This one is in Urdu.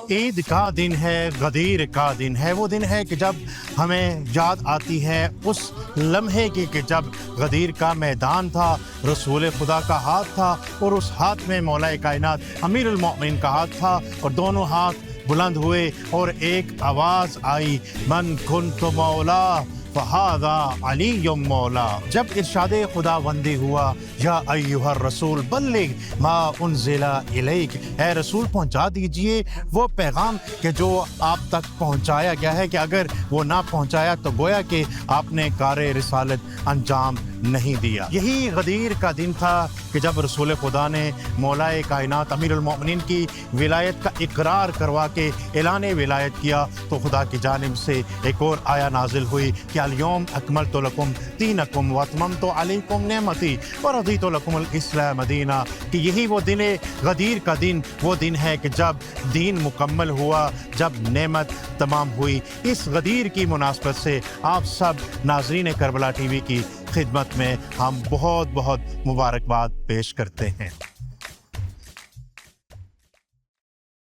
عید کا دن ہے، غدیر کا دن ہے، وہ دن ہے کہ جب ہمیں یاد آتی ہے اس لمحے کی کہ جب غدیر کا میدان تھا، رسول خدا کا ہاتھ تھا اور اس ہاتھ میں مولا کائنات امیر المؤمنین کا ہاتھ تھا، اور دونوں ہاتھ بلند ہوئے اور ایک آواز آئی، من کنت مولا فہذا علی مولا۔ جب ارشاد خدا بندی ہوا، یا ایھا الرسول بلغ ما انزل الیک، اے رسول پہنچا دیجئے وہ پیغام کہ جو آپ تک پہنچایا گیا ہے، کہ اگر وہ نہ پہنچایا تو گویا کہ آپ نے کار رسالت انجام نہیں دیا۔ یہی غدیر کا دن تھا کہ جب رسول خدا نے مولا کائنات امیر المؤمنین کی ولایت کا اقرار کروا کے اعلان ولایت کیا، تو خدا کی جانب سے ایک اور آیا نازل ہوئی کہ الیوم اکملت لکم دینکم واتممت علیکم نعمتی ورضیت لکم الاسلام دینا، کہ یہی وہ دن غدیر کا دن وہ دن ہے کہ جب دین مکمل ہوا، جب نعمت تمام ہوئی۔ اس غدیر کی مناسبت سے آپ سب ناظرین کربلا ٹی وی کی خدمت میں ہم بہت بہت مبارکباد پیش کرتے ہیں۔